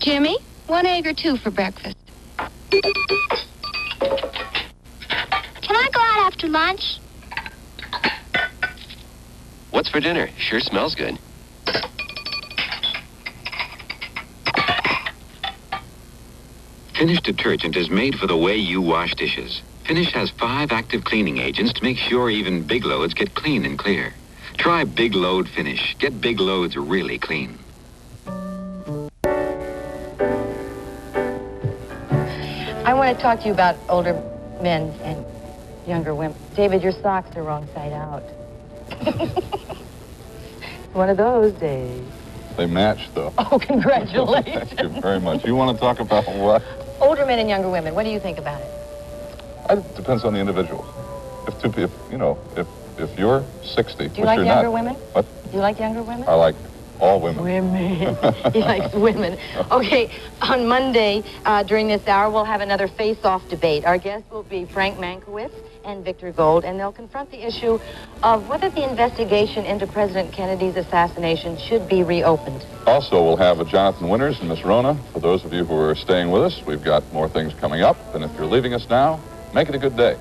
Jimmy, 1 egg or 2 for breakfast? Can I go out after lunch? What's for dinner? Sure smells good. Finish detergent is made for the way you wash dishes. Finish has 5 active cleaning agents to make sure even big loads get clean and clear. Try Big Load Finish. Get big loads really clean. I want to talk to you about older men and younger women. David, your socks are wrong side out. One of those days. They match, though. Oh, congratulations. Thank you very much. You want to talk about what? Older men and younger women. What do you think about it? It depends on the individual. If you're 60, do you like younger women? What? Do you like younger women? I like all women. Women. He likes women. Okay, on Monday, during this hour, we'll have another face-off debate. Our guests will be Frank Mankiewicz and Victor Gold, and they'll confront the issue of whether the investigation into President Kennedy's assassination should be reopened. Also, we'll have Jonathan Winters and Miss Rona. For those of you who are staying with us, we've got more things coming up, and if you're leaving us now, make it a good day.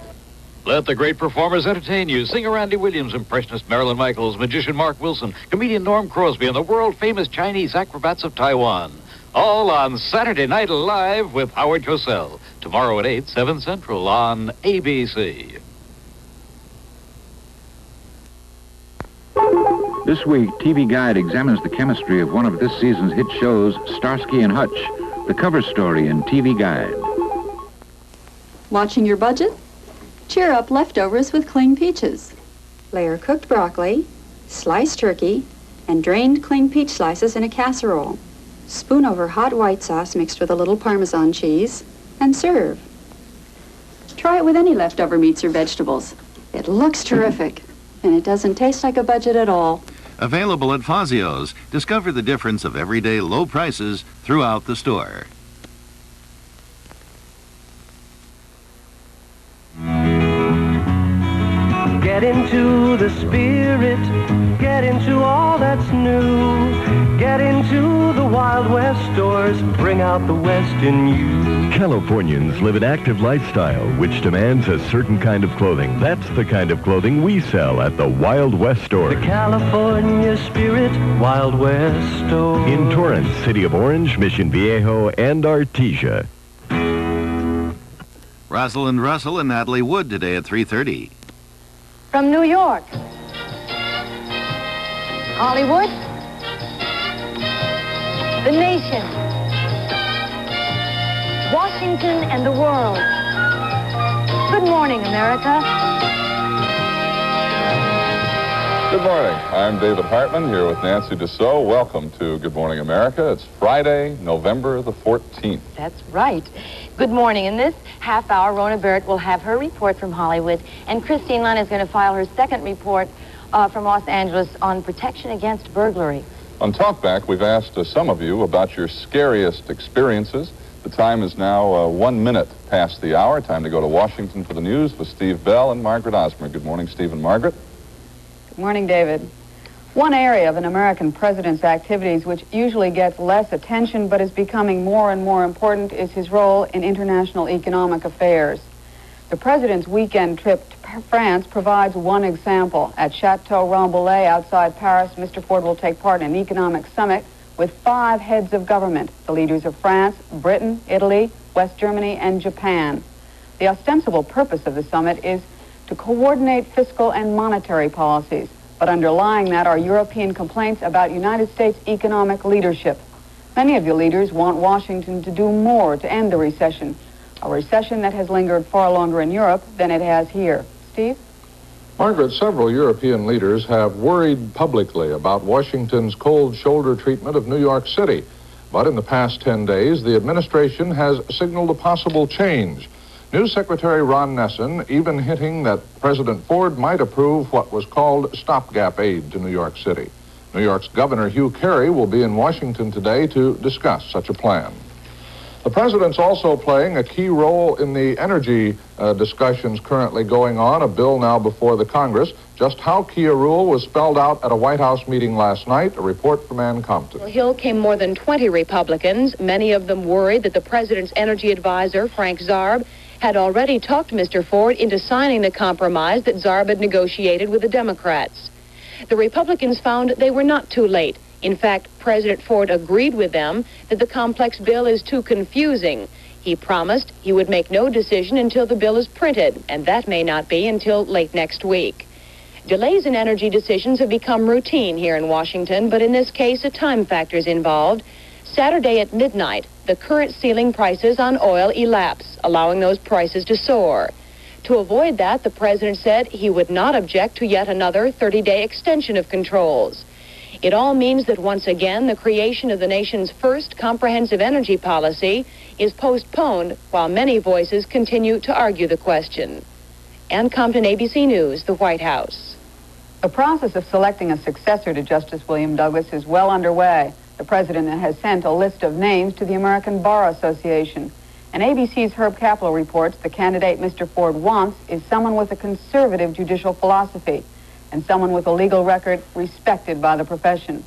Let the great performers entertain you. Singer Randy Williams, impressionist Marilyn Michaels, magician Mark Wilson, comedian Norm Crosby, and the world-famous Chinese acrobats of Taiwan. All on Saturday Night Live with Howard Cosell. Tomorrow at 8, 7 Central on ABC. This week, TV Guide examines the chemistry of one of this season's hit shows, Starsky and Hutch. The cover story in TV Guide. Watching your budget? Cheer up leftovers with cling peaches. Layer cooked broccoli, sliced turkey, and drained cling peach slices in a casserole. Spoon over hot white sauce mixed with a little Parmesan cheese, and serve. Try it with any leftover meats or vegetables. It looks terrific, and it doesn't taste like a budget at all. Available at Fazio's. Discover the difference of everyday low prices throughout the store. Get into the spirit, get into all that's new, get into the Wild West stores, bring out the West in you. Californians live an active lifestyle which demands a certain kind of clothing. That's the kind of clothing we sell at the Wild West stores. The California spirit, Wild West store. In Torrance, City of Orange, Mission Viejo, and Artesia. Rosalind Russell and Natalie Wood today at 3:30. From New York, Hollywood, the nation, Washington, and the world. Good morning, America. Good morning. I'm David Hartman here with Nancy Dussault. Welcome to Good Morning America. It's Friday, November the 14th. That's right. Good morning. In this half hour, Rona Barrett will have her report from Hollywood, and Christine Lunn is going to file her second report from Los Angeles on protection against burglary. On Talkback, we've asked some of you about your scariest experiences. The time is now 1 minute past the hour. Time to go to Washington for the news with Steve Bell and Margaret Osmer. Good morning, Steve and Margaret. Good morning, David. One area of an American president's activities which usually gets less attention but is becoming more and more important is his role in international economic affairs. The president's weekend trip to France provides one example. At Chateau Rambouillet outside Paris, Mr. Ford will take part in an economic summit with 5 heads of government, the leaders of France, Britain, Italy, West Germany, and Japan. The ostensible purpose of the summit is to coordinate fiscal and monetary policies. But underlying that are European complaints about United States economic leadership. Many of the leaders want Washington to do more to end the recession, a recession that has lingered far longer in Europe than it has here. Steve? Margaret, several European leaders have worried publicly about Washington's cold shoulder treatment of New York City. But in the past 10 days, the administration has signaled a possible change. News Secretary Ron Nessen even hinting that President Ford might approve what was called stopgap aid to New York City. New York's Governor Hugh Carey will be in Washington today to discuss such a plan. The president's also playing a key role in the energy discussions currently going on, a bill now before the Congress. Just how key a role was spelled out at a White House meeting last night. A report from Ann Compton. Hill came more than 20 Republicans, many of them worried that the president's energy advisor, Frank Zarb, had already talked Mr. Ford into signing the compromise that Zarb had negotiated with the Democrats. The Republicans found they were not too late. In fact, President Ford agreed with them that the complex bill is too confusing. He promised he would make no decision until the bill is printed, and that may not be until late next week. Delays in energy decisions have become routine here in Washington, but in this case, a time factor is involved. Saturday at midnight, the current ceiling prices on oil elapse, allowing those prices to soar. To avoid that, the president said he would not object to yet another 30-day extension of controls. It all means that once again, the creation of the nation's first comprehensive energy policy is postponed while many voices continue to argue the question. Ann Compton, ABC News, the White House. The process of selecting a successor to Justice William Douglas is well underway. The president has sent a list of names to the American Bar Association. And ABC's Herb Kaplan reports the candidate Mr. Ford wants is someone with a conservative judicial philosophy and someone with a legal record respected by the profession.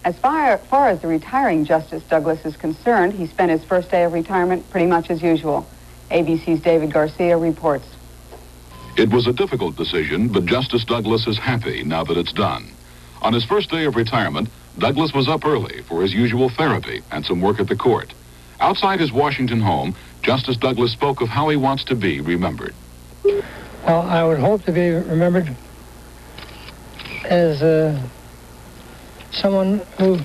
As far as the retiring Justice Douglas is concerned, he spent his first day of retirement pretty much as usual. ABC's David Garcia reports. It was a difficult decision, but Justice Douglas is happy now that it's done. On his first day of retirement, Douglas was up early for his usual therapy and some work at the court. Outside his Washington home, Justice Douglas spoke of how he wants to be remembered. Well, I would hope to be remembered as someone who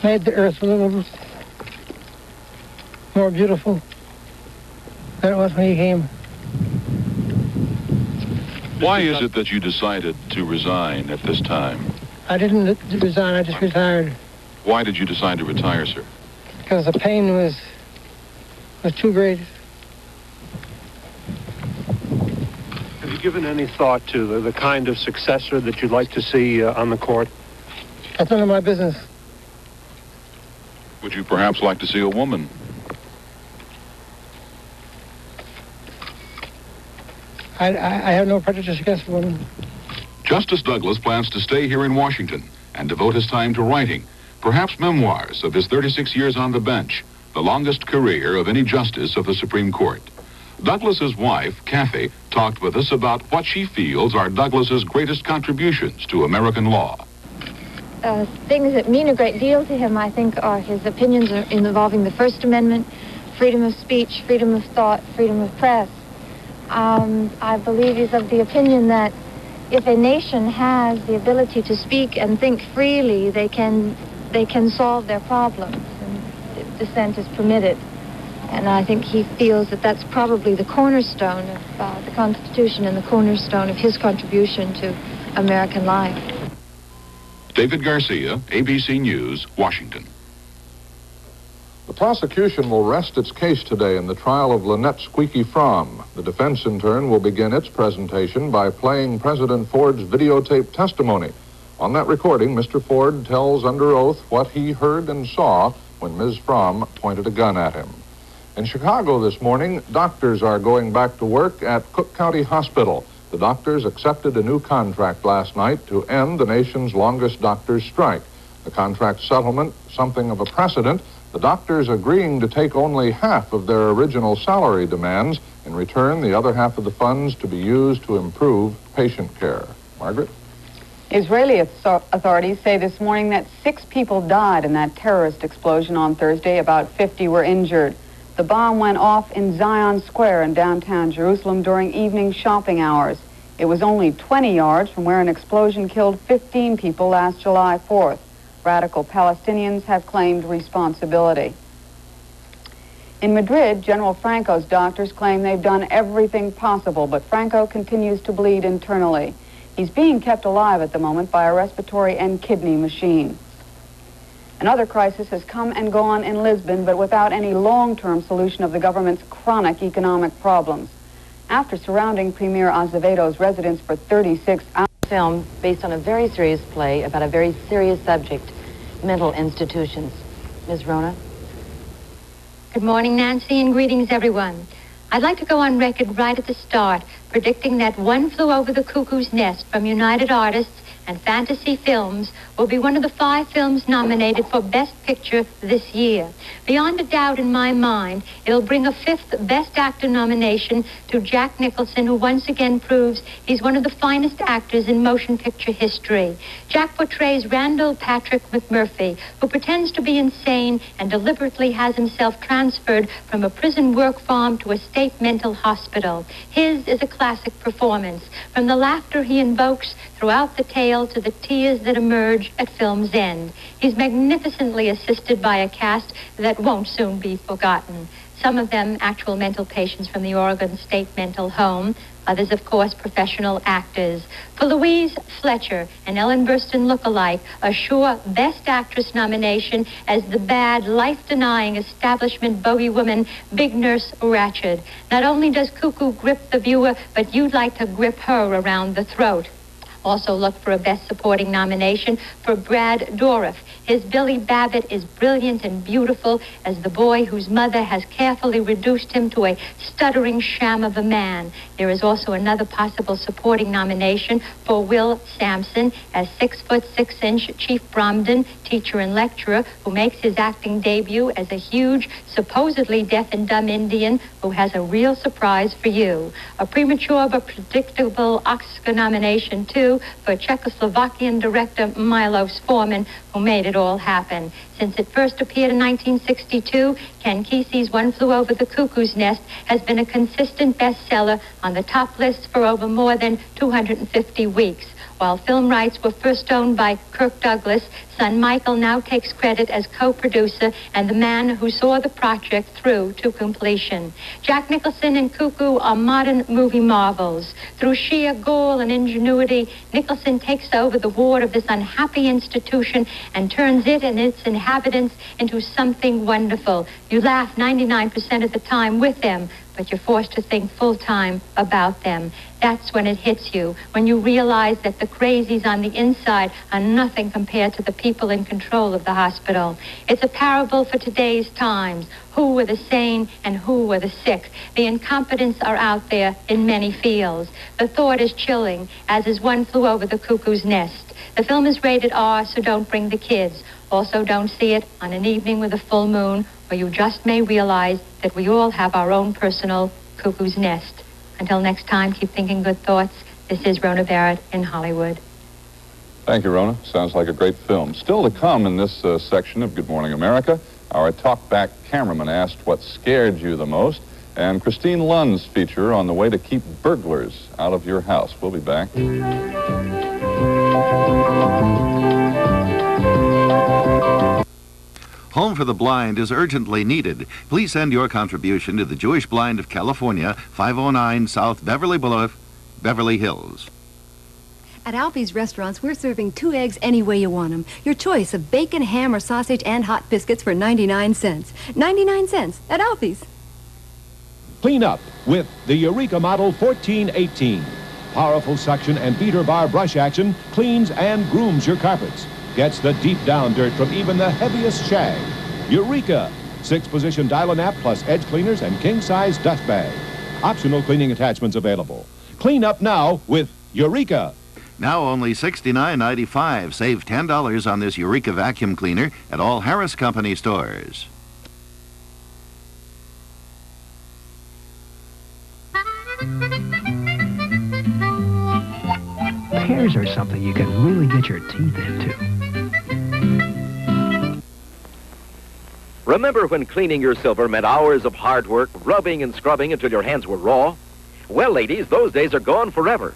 made the earth a little more beautiful than it was when he came. Why is it that you decided to resign at this time? I didn't resign, I just retired. Why did you decide to retire, sir? Because the pain was too great. Have you given any thought to the kind of successor that you'd like to see on the court? That's none of my business. Would you perhaps like to see a woman? I have no prejudice against women. Justice Douglas plans to stay here in Washington and devote his time to writing, perhaps memoirs of his 36 years on the bench, the longest career of any justice of the Supreme Court. Douglas's wife, Kathy, talked with us about what she feels are Douglas's greatest contributions to American law. Things that mean a great deal to him, I think, are his opinions involving the First Amendment, freedom of speech, freedom of thought, freedom of press. I believe he's of the opinion that if a nation has the ability to speak and think freely, they can solve their problems, and dissent is permitted. And I think he feels that that's probably the cornerstone of the Constitution and the cornerstone of his contribution to American life. David Garcia, ABC News, Washington. The prosecution will rest its case today in the trial of Lynette Squeaky Fromm. The defense, in turn, will begin its presentation by playing President Ford's videotape testimony. On that recording, Mr. Ford tells under oath what he heard and saw when Ms. Fromm pointed a gun at him. In Chicago this morning, doctors are going back to work at Cook County Hospital. The doctors accepted a new contract last night to end the nation's longest doctors' strike. The contract settlement, something of a precedent, the doctors agreeing to take only half of their original salary demands. In return, the other half of the funds to be used to improve patient care. Margaret? Israeli authorities say this morning that 6 people died in that terrorist explosion on Thursday. About 50 were injured. The bomb went off in Zion Square in downtown Jerusalem during evening shopping hours. It was only 20 yards from where an explosion killed 15 people last July 4th. Radical Palestinians have claimed responsibility. In Madrid, General Franco's doctors claim they've done everything possible, but Franco continues to bleed internally. He's being kept alive at the moment by a respiratory and kidney machine. Another crisis has come and gone in Lisbon, but without any long-term solution of the government's chronic economic problems. After surrounding Premier Azevedo's residence for 36 hours, film based on a very serious play about a very serious subject, mental institutions. Ms. Rona? Good morning, Nancy, and greetings, everyone. I'd like to go on record right at the start, predicting that One Flew Over the Cuckoo's Nest from United Artists and Fantasy Films will be one of the 5 films nominated for Best Picture this year. Beyond a doubt in my mind, it'll bring a 5th Best Actor nomination to Jack Nicholson, who once again proves he's one of the finest actors in motion picture history. Jack portrays Randall Patrick McMurphy, who pretends to be insane and deliberately has himself transferred from a prison work farm to a state mental hospital. His is a classic performance, from the laughter he invokes throughout the tale to the tears that emerge at film's end. He's magnificently assisted by a cast that won't soon be forgotten. Some of them actual mental patients from the Oregon State Mental Home. Others, of course, professional actors. For Louise Fletcher, an Ellen Burstyn lookalike, a sure Best Actress nomination as the bad, life-denying establishment bogey woman, Big Nurse Ratched. Not only does Cuckoo grip the viewer, but you'd like to grip her around the throat. Also look for a Best Supporting nomination for Brad Dourif. His Billy Babbitt is brilliant and beautiful as the boy whose mother has carefully reduced him to a stuttering sham of a man. There is also another possible supporting nomination for Will Sampson as 6'6" Chief Bromden, teacher and lecturer, who makes his acting debut as a huge, supposedly deaf and dumb Indian who has a real surprise for you. A premature but predictable Oscar nomination, too, for Czechoslovakian director Milos Forman, who made it all happen. Since it first appeared in 1962, Ken Kesey's One Flew Over the Cuckoo's Nest has been a consistent bestseller on the top lists for over more than 250 weeks. While film rights were first owned by Kirk Douglas, son Michael now takes credit as co-producer and the man who saw the project through to completion. Jack Nicholson and Cuckoo are modern movie marvels. Through sheer gall and ingenuity, Nicholson takes over the ward of this unhappy institution and turns it and its inhabitants into something wonderful. You laugh 99% of the time with them, but you're forced to think full-time about them. That's when it hits you, when you realize that the crazies on the inside are nothing compared to the people in control of the hospital. It's a parable for today's times. Who were the sane and who were the sick? The incompetents are out there in many fields. The thought is chilling, as is One Flew Over the Cuckoo's Nest. The film is rated R, so don't bring the kids. Also, don't see it on an evening with a full moon, or you just may realize that we all have our own personal cuckoo's nest. Until next time, keep thinking good thoughts. This is Rona Barrett in Hollywood. Thank you, Rona. Sounds like a great film. Still to come in this section of Good Morning America, our talkback cameraman asked what scared you the most, and Christine Lund's feature on the way to keep burglars out of your house. We'll be back. Home for the Blind is urgently needed. Please send your contribution to the Jewish Blind of California, 509 South Beverly Boulevard, Beverly Hills. At Alfie's restaurants, we're serving 2 eggs any way you want them. Your choice of bacon, ham, or sausage and hot biscuits for 99 cents. 99 cents at Alfie's. Clean up with the Eureka Model 1418. Powerful suction and beater bar brush action cleans and grooms your carpets. Gets the deep down dirt from even the heaviest shag. Eureka! 6-position dial-a-nap plus edge cleaners and king-size dust bag. Optional cleaning attachments available. Clean up now with Eureka! Now only $69.95. Save $10 on this Eureka vacuum cleaner at all Harris Company stores. Pears are something you can really get your teeth into. Remember when cleaning your silver meant hours of hard work, rubbing and scrubbing until your hands were raw? Well, ladies, those days are gone forever.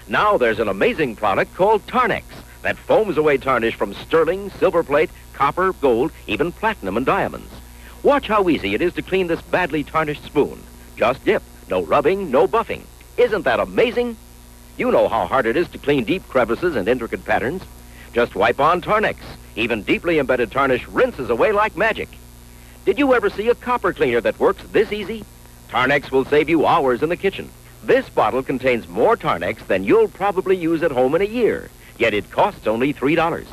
Now there's an amazing product called Tarnex that foams away tarnish from sterling, silver plate, copper, gold, even platinum and diamonds. Watch how easy it is to clean this badly tarnished spoon. Just dip. No rubbing, no buffing. Isn't that amazing? You know how hard it is to clean deep crevices and intricate patterns. Just wipe on Tarnex. Even deeply embedded tarnish rinses away like magic. Did you ever see a copper cleaner that works this easy? Tarnex will save you hours in the kitchen. This bottle contains more Tarnex than you'll probably use at home in a year, yet it costs only $3.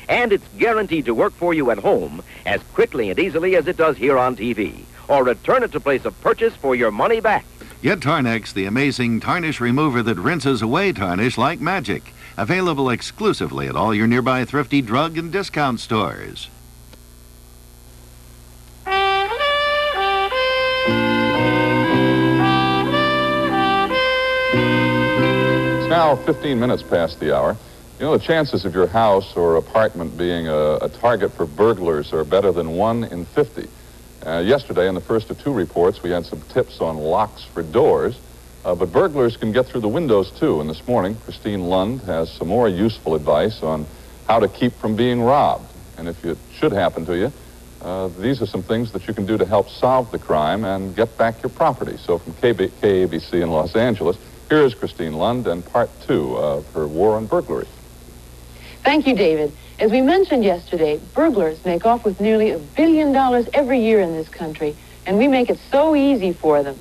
And it's guaranteed to work for you at home as quickly and easily as it does here on TV. or return it to place of purchase for your money back. Get Tarnex, the amazing tarnish remover that rinses away tarnish like magic. Available exclusively at all your nearby thrifty drug and discount stores. It's now 15 minutes past the hour. You know, the chances of your house or apartment being a target for burglars are better than 1 in 50. Yesterday, in the first of 2 reports, we had some tips on locks for doors, but burglars can get through the windows, too. And this morning, Christine Lund has some more useful advice on how to keep from being robbed. And if it should happen to you, these are some things that you can do to help solve the crime and get back your property. So from KABC in Los Angeles, here is Christine Lund and part 2 of her war on burglary. Thank you, David. As we mentioned yesterday, burglars make off with nearly $1 billion every year in this country, and we make it so easy for them.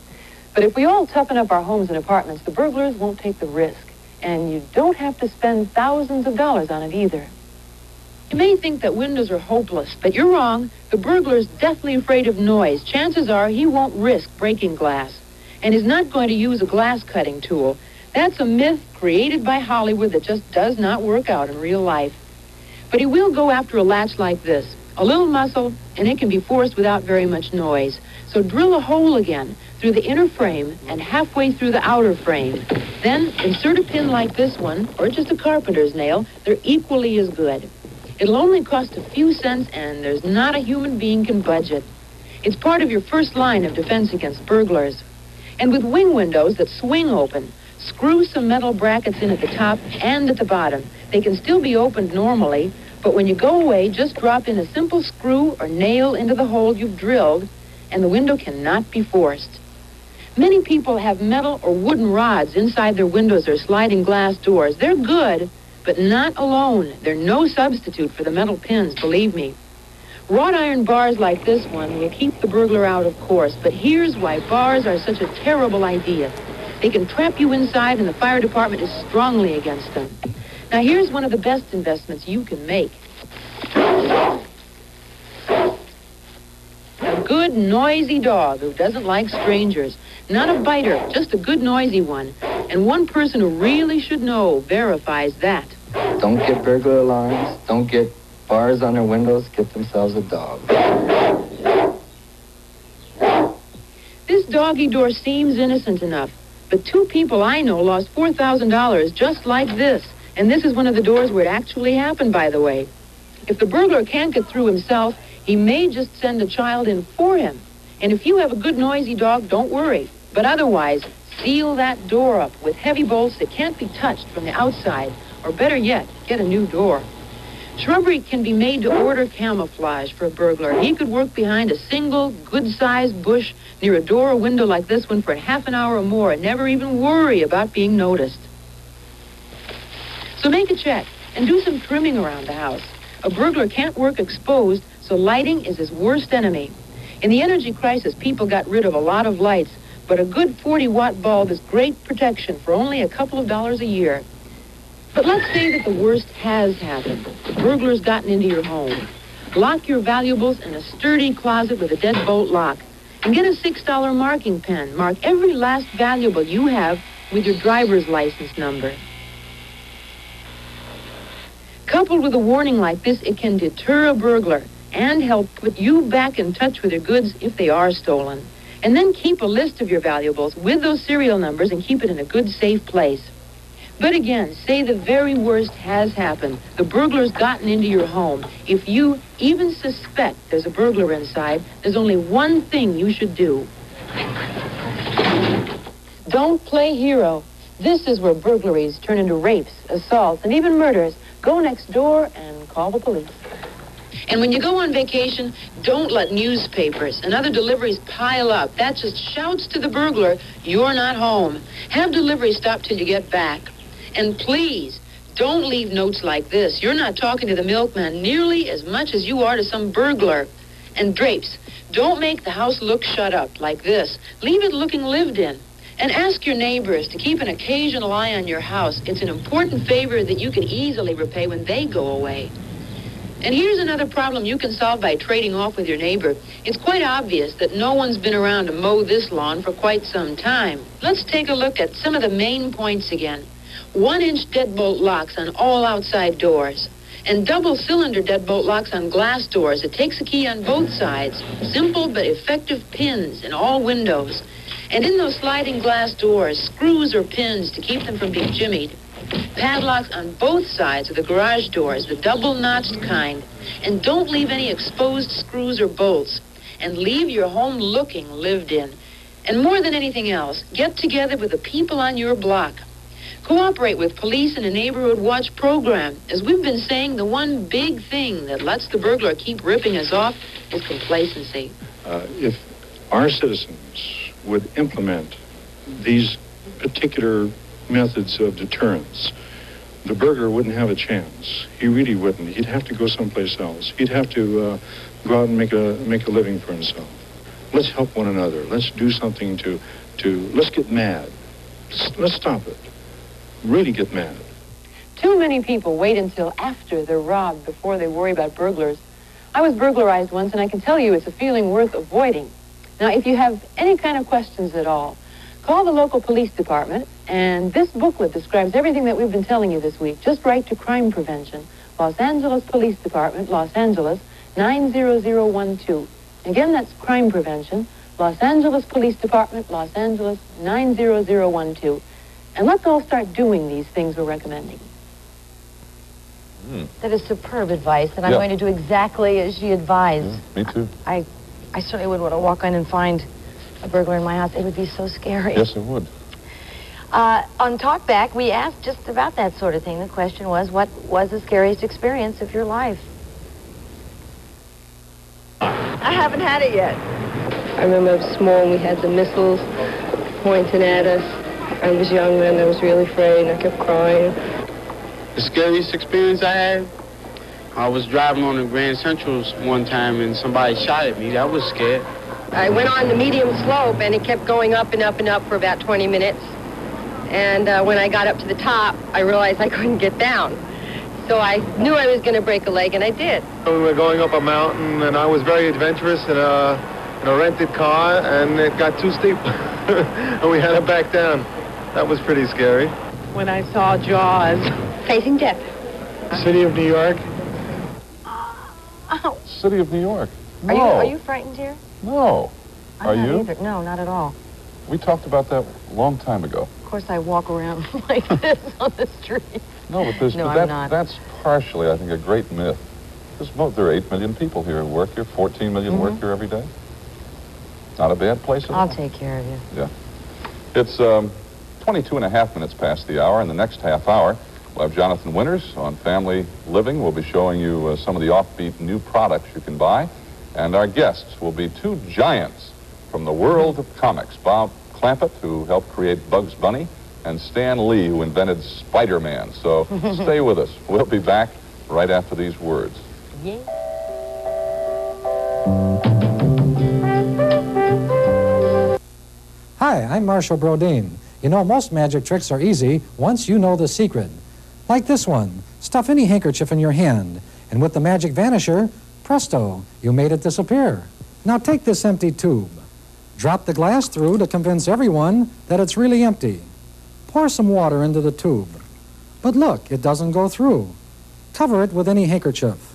But if we all toughen up our homes and apartments, the burglars won't take the risk, and you don't have to spend thousands of dollars on it either. You may think that windows are hopeless, but you're wrong. The burglar's deathly afraid of noise. Chances are he won't risk breaking glass, and is not going to use a glass cutting tool. That's a myth created by Hollywood that just does not work out in real life. But he will go after a latch like this. A little muscle, and it can be forced without very much noise. So drill a hole again through the inner frame and halfway through the outer frame. Then insert a pin like this one, or just a carpenter's nail. They're equally as good. It'll only cost a few cents, and there's not a human being can budge it. It's part of your first line of defense against burglars. And with wing windows that swing open, screw some metal brackets in at the top and at the bottom. They can still be opened normally, but when you go away, just drop in a simple screw or nail into the hole you've drilled, and the window cannot be forced. Many people have metal or wooden rods inside their windows or sliding glass doors. They're good, but not alone. They're no substitute for the metal pins, believe me. Wrought iron bars like this one will keep the burglar out, of course, but here's why bars are such a terrible idea. They can trap you inside, and the fire department is strongly against them. Now, here's one of the best investments you can make. A good, noisy dog who doesn't like strangers. Not a biter, just a good, noisy one. And one person who really should know verifies that. Don't get burglar alarms. Don't get bars on their windows. Get themselves a dog. This doggy door seems innocent enough, but 2 people I know lost $4,000 just like this. And this is one of the doors where it actually happened, by the way. If the burglar can't get through himself, he may just send a child in for him. And if you have a good, noisy dog, don't worry. But otherwise, seal that door up with heavy bolts that can't be touched from the outside. Or better yet, get a new door. Shrubbery can be made to order camouflage for a burglar. He could work behind a single, good-sized bush near a door or window like this one for half an hour or more and never even worry about being noticed. So make a check and do some trimming around the house. A burglar can't work exposed, so lighting is his worst enemy. In the energy crisis, people got rid of a lot of lights, but a good 40-watt bulb is great protection for only a couple of dollars a year. But let's say that the worst has happened. The burglar's gotten into your home. Lock your valuables in a sturdy closet with a deadbolt lock. And get a $6 marking pen. Mark every last valuable you have with your driver's license number. Coupled with a warning like this, it can deter a burglar and help put you back in touch with your goods if they are stolen. And then keep a list of your valuables with those serial numbers and keep it in a good, safe place. But again, say the very worst has happened. The burglar's gotten into your home. If you even suspect there's a burglar inside, there's only one thing you should do. Don't play hero. This is where burglaries turn into rapes, assaults, and even murders. Go next door and call the police. And when you go on vacation, don't let newspapers and other deliveries pile up. That just shouts to the burglar, you're not home. Have delivery stop till you get back. And please, don't leave notes like this. You're not talking to the milkman nearly as much as you are to some burglar. And drapes, don't make the house look shut up like this. Leave it looking lived in. And ask your neighbors to keep an occasional eye on your house. It's an important favor that you can easily repay when they go away. And here's another problem you can solve by trading off with your neighbor. It's quite obvious that no one's been around to mow this lawn for quite some time. Let's take a look at some of the main points again. 1-inch deadbolt locks on all outside doors. And double-cylinder deadbolt locks on glass doors. It takes a key on both sides. Simple but effective pins in all windows. And in those sliding glass doors, screws or pins to keep them from being jimmied. Padlocks on both sides of the garage doors, the double-notched kind. And don't leave any exposed screws or bolts. And leave your home looking lived in. And more than anything else, get together with the people on your block. Cooperate with police in a neighborhood watch program. As we've been saying, the one big thing that lets the burglar keep ripping us off is complacency. If our citizens would implement these particular methods of deterrence, the burglar wouldn't have a chance. He really wouldn't. He'd have to go someplace else. He'd have to go out and make a living for himself. Let's help one another. Let's do something to let's get mad. Let's stop it. Really get mad. Too many people wait until after they're robbed before they worry about burglars. I was burglarized once, and I can tell you it's a feeling worth avoiding. Now, if you have any kind of questions at all, call the local police department, and this booklet describes everything that we've been telling you this week. Just write to Crime Prevention, Los Angeles Police Department, Los Angeles, 90012. Again, that's Crime Prevention, Los Angeles Police Department, Los Angeles, 90012. And let's all start doing these things we're recommending. That is superb advice, and I'm going to do exactly as she advised. Me too. I certainly would want to walk in and find a burglar in my house. It would be so scary. Yes, it would. On Talkback, we asked just about that sort of thing. The question was, what was the scariest experience of your life? I haven't had it yet. I remember I was small and we had the missiles pointing at us. I was young then, I was really afraid, and I kept crying. The scariest experience I had, I was driving on the Grand Centrals one time and somebody shot at me. I was scared. I went on the medium slope and it kept going up and up and up for about 20 minutes. And when I got up to the top, I realized I couldn't get down. So I knew I was going to break a leg, and I did. We were going up a mountain, and I was very adventurous in a rented car, and it got too steep, and we had to back down. That was pretty scary. When I saw Jaws. Facing death. City of New York. Oh. City of New York. Are No. you frightened here? No. I'm Are not you? either. No, not at all. We talked about that a long time ago. Of course, I walk around like this on the street. No, but there's No, I'm not. That's partially, I think, a great myth. There are 8 million people here who work here, 14 million work here every day. Not a bad place at all. I'll take care of you. Yeah. It's 22 and a half minutes past the hour. In the next half hour, we'll have Jonathan Winters on Family Living. We'll be showing you some of the offbeat new products you can buy. And our guests will be two giants from the world of comics. Bob Clampett, who helped create Bugs Bunny, and Stan Lee, who invented Spider-Man. So stay with us. We'll be back right after these words. Yeah. Hi, I'm Marshall Brodeen. You know, most magic tricks are easy once you know the secret. Like this one. Stuff any handkerchief in your hand, and with the magic vanisher, presto, you made it disappear. Now take this empty tube. Drop the glass through to convince everyone that it's really empty. Pour some water into the tube. But look, it doesn't go through. Cover it with any handkerchief.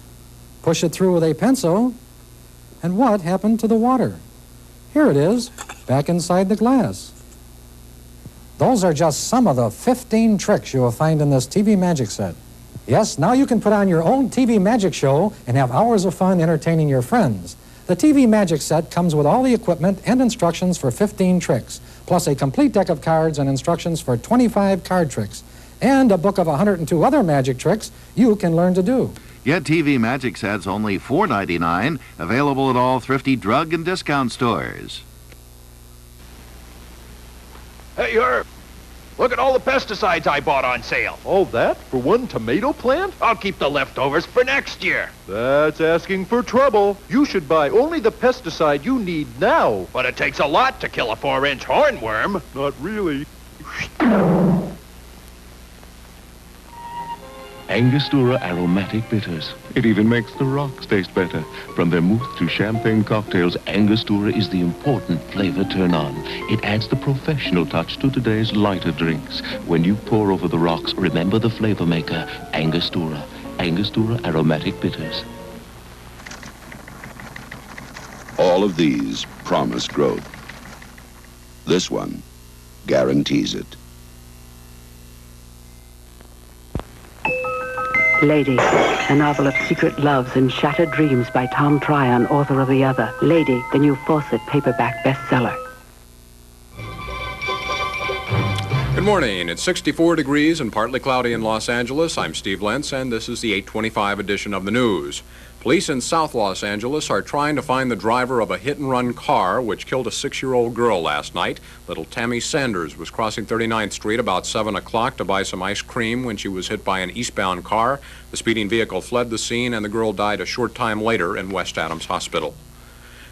Push it through with a pencil. And what happened to the water? Here it is, back inside the glass. Those are just some of the 15 tricks you will find in this TV magic set. Yes, now you can put on your own TV magic show and have hours of fun entertaining your friends. The TV magic set comes with all the equipment and instructions for 15 tricks, plus a complete deck of cards and instructions for 25 card tricks, and a book of 102 other magic tricks you can learn to do. Get TV magic sets only $4.99, available at all thrifty drug and discount stores. Hey, Herb, look at all the pesticides I bought on sale. All that for one tomato plant? I'll keep the leftovers for next year. That's asking for trouble. You should buy only the pesticide you need now. But it takes a lot to kill a 4-inch hornworm. Not really. Angostura Aromatic Bitters. It even makes the rocks taste better. From vermouth to champagne cocktails, Angostura is the important flavor turn-on. It adds the professional touch to today's lighter drinks. When you pour over the rocks, remember the flavor maker, Angostura. Angostura Aromatic Bitters. All of these promise growth. This one guarantees it. Lady, a novel of secret loves and shattered dreams by Tom Tryon, author of The Other. Lady, the new Fawcett paperback bestseller. Good morning. It's 64 degrees and partly cloudy in Los Angeles. I'm Steve Lentz, and this is the 8:25 edition of the news. Police in South Los Angeles are trying to find the driver of a hit-and-run car which killed a 6-year-old girl last night. Little Tammy Sanders was crossing 39th Street about 7 o'clock to buy some ice cream when she was hit by an eastbound car. The speeding vehicle fled the scene, and the girl died a short time later in West Adams Hospital.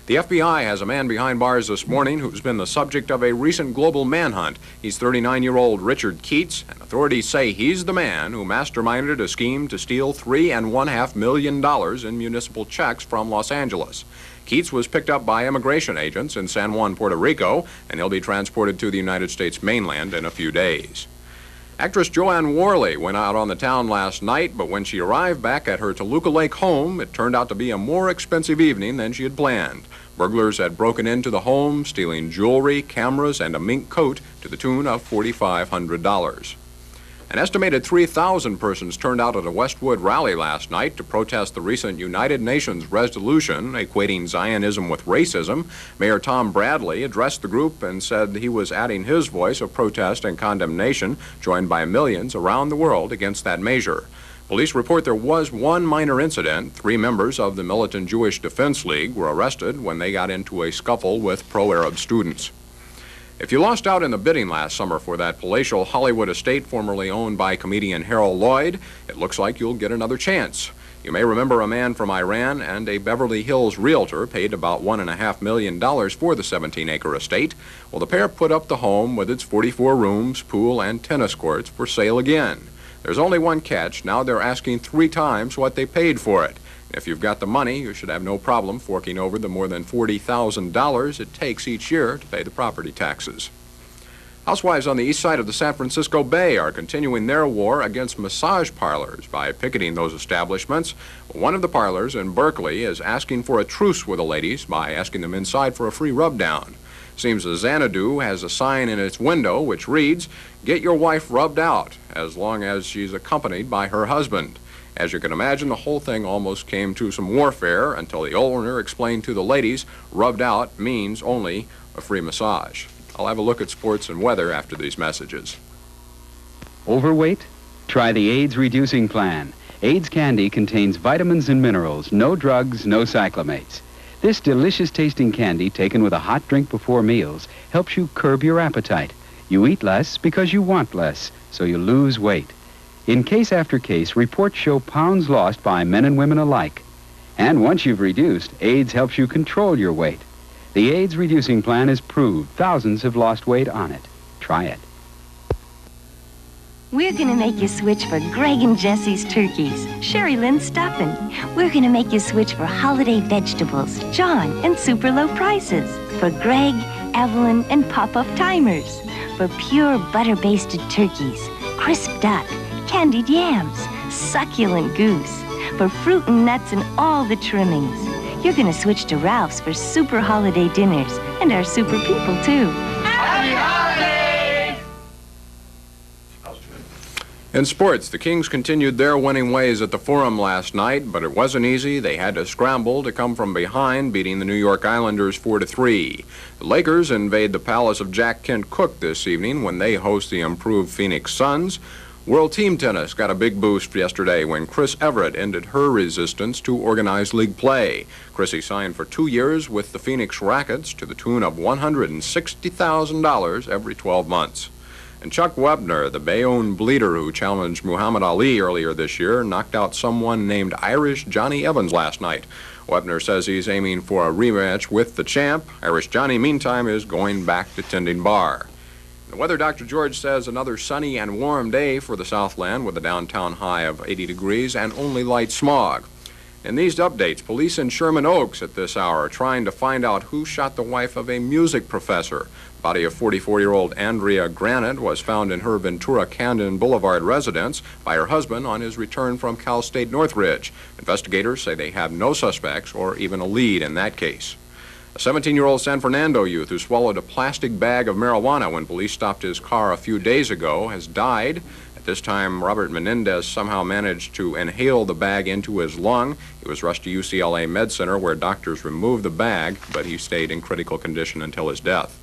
The FBI has a man behind bars this morning who's been the subject of a recent global manhunt. He's 39-year-old Richard Keats, and authorities say he's the man who masterminded a scheme to steal $3.5 million in municipal checks from Los Angeles. Keats was picked up by immigration agents in San Juan, Puerto Rico, and he'll be transported to the United States mainland in a few days. Actress Joanne Worley went out on the town last night, but when she arrived back at her Toluca Lake home, it turned out to be a more expensive evening than she had planned. Burglars had broken into the home, stealing jewelry, cameras, and a mink coat to the tune of $4,500. An estimated 3,000 persons turned out at a Westwood rally last night to protest the recent United Nations resolution equating Zionism with racism. Mayor Tom Bradley addressed the group and said he was adding his voice of protest and condemnation, joined by millions around the world against that measure. Police report there was one minor incident. 3 members of the Militant Jewish Defense League were arrested when they got into a scuffle with pro-Arab students. If you lost out in the bidding last summer for that palatial Hollywood estate formerly owned by comedian Harold Lloyd, it looks like you'll get another chance. You may remember a man from Iran and a Beverly Hills realtor paid about $1.5 million for the 17-acre estate. Well, the pair put up the home with its 44 rooms, pool, and tennis courts for sale again. There's only one catch. Now they're asking 3 times what they paid for it. If you've got the money, you should have no problem forking over the more than $40,000 it takes each year to pay the property taxes. Housewives on the east side of the San Francisco Bay are continuing their war against massage parlors by picketing those establishments. One of the parlors in Berkeley is asking for a truce with the ladies by asking them inside for a free rub-down. Seems the Xanadu has a sign in its window which reads, "Get your wife rubbed out," as long as she's accompanied by her husband. As you can imagine, the whole thing almost came to some warfare until the owner explained to the ladies rubbed out means only a free massage. I'll have a look at sports and weather after these messages. Overweight? Try the AIDS Reducing Plan. AIDS candy contains vitamins and minerals, no drugs, no cyclamates. This delicious tasting candy taken with a hot drink before meals helps you curb your appetite. You eat less because you want less, so you lose weight. In case after case, reports show pounds lost by men and women alike. And once you've reduced, AIDS helps you control your weight. The AIDS Reducing Plan is proved. Thousands have lost weight on it. Try it. We're gonna make you switch for Greg and Jesse's turkeys, Sherry Lynn stuffing. We're gonna make you switch for holiday vegetables, John, and super low prices. For Greg, Evelyn, and pop-up timers. For pure butter-basted turkeys, crisp duck, candied yams, succulent goose. For fruit and nuts and all the trimmings. You're gonna switch to Ralph's for super holiday dinners and our super people, too. Happy holidays! In sports, the Kings continued their winning ways at the Forum last night, but it wasn't easy. They had to scramble to come from behind, beating the New York Islanders 4-3. The Lakers invade the palace of Jack Kent Cooke this evening when they host the improved Phoenix Suns. World Team Tennis got a big boost yesterday when Chris Everett ended her resistance to organized league play. Chrissy signed for 2 years with the Phoenix Rackets to the tune of $160,000 every 12 months. And Chuck Webner, the Bayonne bleeder who challenged Muhammad Ali earlier this year, knocked out someone named Irish Johnny Evans last night. Webner says he's aiming for a rematch with the champ. Irish Johnny, meantime, is going back to tending bar. The weather, Dr. George says another sunny and warm day for the Southland with a downtown high of 80 degrees and only light smog. In these updates, police in Sherman Oaks at this hour are trying to find out who shot the wife of a music professor. The body of 44-year-old Andrea Granite was found in her Ventura Canyon Boulevard residence by her husband on his return from Cal State Northridge. Investigators say they have no suspects or even a lead in that case. A 17-year-old San Fernando youth who swallowed a plastic bag of marijuana when police stopped his car a few days ago has died. At this time, Robert Menendez somehow managed to inhale the bag into his lung. He was rushed to UCLA Med Center where doctors removed the bag, but he stayed in critical condition until his death.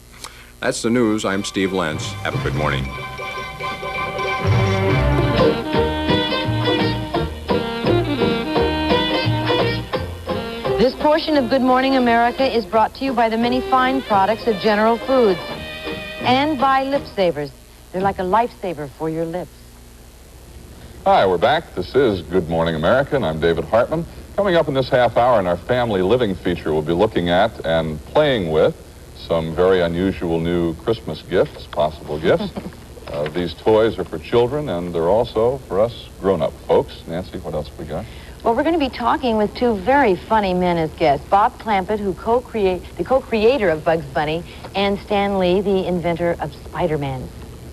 That's the news. I'm Steve Lentz. Have a good morning. This portion of Good Morning America is brought to you by the many fine products of General Foods and by Lip Savers. They're like a lifesaver for your lips. Hi, we're back. This is Good Morning America, and I'm David Hartman. Coming up in this half hour in our family living feature, we'll be looking at and playing with some very unusual new Christmas gifts, possible gifts. These toys are for children, and they're also for us grown-up folks. Nancy, what else we got? Well, we're going to be talking with two very funny men as guests. Bob Clampett, who the co-creator of Bugs Bunny, and Stan Lee, the inventor of Spider-Man.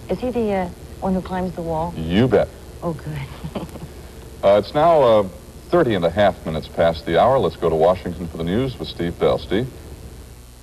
Is he the one who climbs the wall? You bet. Oh, good. It's now 30 and a half minutes past the hour. Let's go to Washington for the news with Steve Bell. Steve?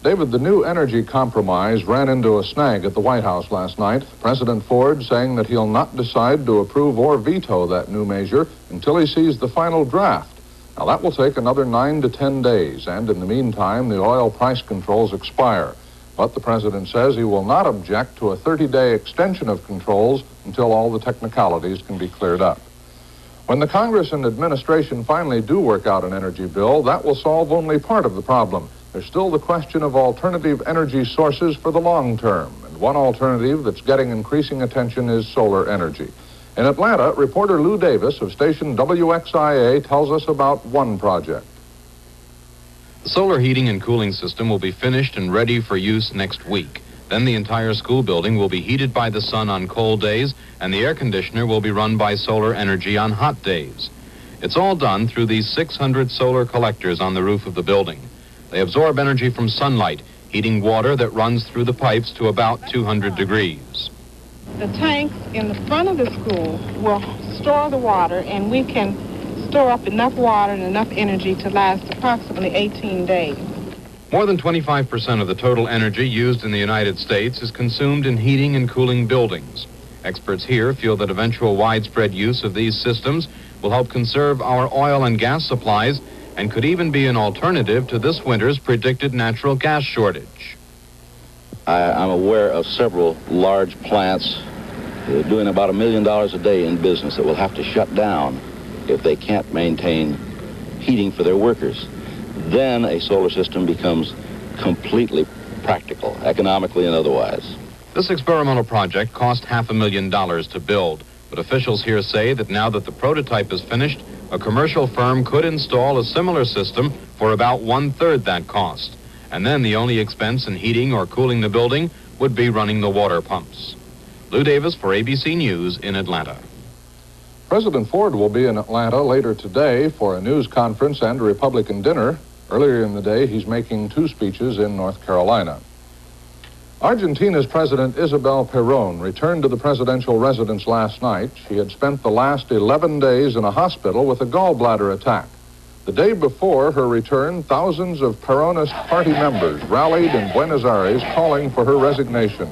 David, the new energy compromise ran into a snag at the White House last night. President Ford saying that he'll not decide to approve or veto that new measure until he sees the final draft. Now, that will take another 9 to 10 days, and in the meantime, the oil price controls expire. But the president says he will not object to a 30-day extension of controls until all the technicalities can be cleared up. When the Congress and administration finally do work out an energy bill, that will solve only part of the problem. There's still the question of alternative energy sources for the long term, and one alternative that's getting increasing attention is solar energy. In Atlanta, reporter Lou Davis of station WXIA tells us about one project. The solar heating and cooling system will be finished and ready for use next week. Then the entire school building will be heated by the sun on cold days, and the air conditioner will be run by solar energy on hot days. It's all done through these 600 solar collectors on the roof of the building. They absorb energy from sunlight, heating water that runs through the pipes to about 200 degrees. The tanks in the front of the school will store the water, and we can store up enough water and enough energy to last approximately 18 days. More than 25% of the total energy used in the United States is consumed in heating and cooling buildings. Experts here feel that eventual widespread use of these systems will help conserve our oil and gas supplies and could even be an alternative to this winter's predicted natural gas shortage. I'm aware of several large plants doing about $1 million a day in business that will have to shut down if they can't maintain heating for their workers. Then a solar system becomes completely practical, economically and otherwise. This experimental project cost $500,000 to build, but officials here say that now that the prototype is finished, a commercial firm could install a similar system for about 1/3 that cost. And then the only expense in heating or cooling the building would be running the water pumps. Lou Davis for ABC News in Atlanta. President Ford will be in Atlanta later today for a news conference and a Republican dinner. Earlier in the day, he's making 2 speeches in North Carolina. Argentina's President Isabel Perón returned to the presidential residence last night. She had spent the last 11 days in a hospital with a gallbladder attack. The day before her return, thousands of Peronist party members rallied in Buenos Aires calling for her resignation.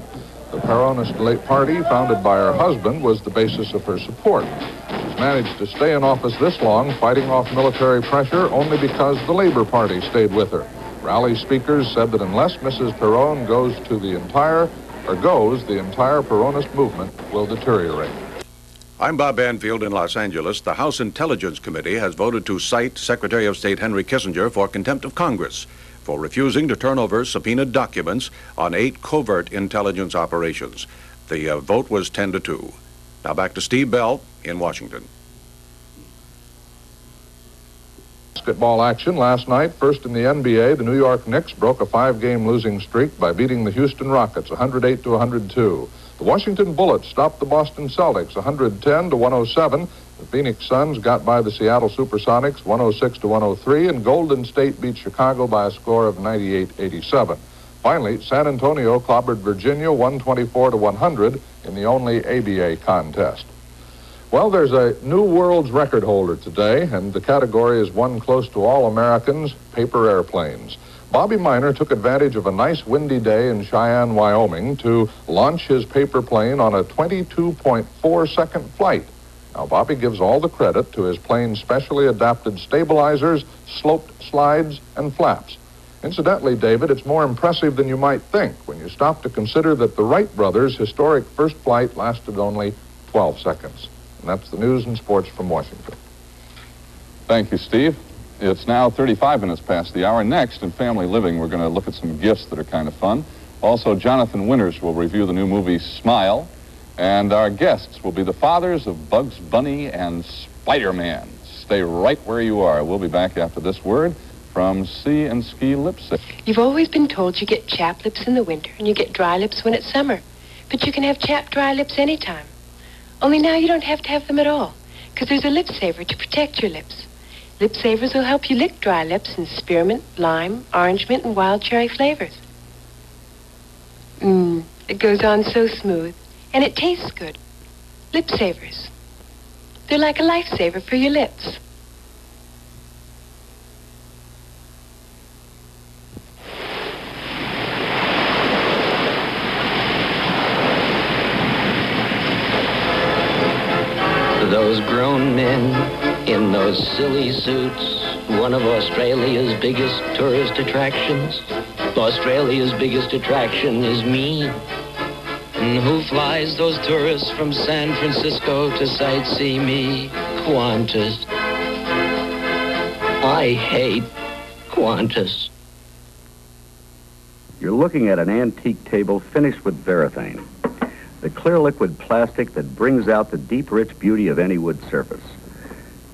The Peronist party, founded by her husband, was the basis of her support. She's managed to stay in office this long, fighting off military pressure only because the Labor Party stayed with her. Rally speakers said that unless Mrs. Perón goes, the entire Peronist movement will deteriorate. I'm Bob Banfield in Los Angeles. The House Intelligence Committee has voted to cite Secretary of State Henry Kissinger for contempt of Congress for refusing to turn over subpoenaed documents on 8 covert intelligence operations. The vote was 10-2. Now back to Steve Bell in Washington. Basketball action last night. First in the NBA, the New York Knicks broke a 5-game losing streak by beating the Houston Rockets 108-102. The Washington Bullets stopped the Boston Celtics 110-107. The Phoenix Suns got by the Seattle Supersonics 106-103, and Golden State beat Chicago by a score of 98-87. Finally, San Antonio clobbered Virginia 124-100 in the only ABA contest. Well, there's a new world's record holder today, and the category is one close to all Americans, paper airplanes. Bobby Miner took advantage of a nice windy day in Cheyenne, Wyoming, to launch his paper plane on a 22.4-second flight. Now, Bobby gives all the credit to his plane's specially adapted stabilizers, sloped slides, and flaps. Incidentally, David, it's more impressive than you might think when you stop to consider that the Wright brothers' historic first flight lasted only 12 seconds. And that's the news and sports from Washington. Thank you, Steve. It's now 35 minutes past the hour. Next, in Family Living, we're going to look at some gifts that are kind of fun. Also, Jonathan Winters will review the new movie Smile. And our guests will be the fathers of Bugs Bunny and Spider-Man. Stay right where you are. We'll be back after this word from Sea and Ski Lipstick. You've always been told you get chapped lips in the winter and you get dry lips when it's summer. But you can have chapped, dry lips anytime. Only now you don't have to have them at all, because there's a lip saver to protect your lips. Lip savers will help you lick dry lips in spearmint, lime, orange mint, and wild cherry flavors. It goes on so smooth, and it tastes good. Lip savers. They're like a lifesaver for your lips. Those grown men in those silly suits, one of Australia's biggest tourist attractions. Australia's biggest attraction is me. And who flies those tourists from San Francisco to sightsee me? Qantas. I hate Qantas. You're looking at an antique table finished with varathane, the clear liquid plastic that brings out the deep, rich beauty of any wood surface.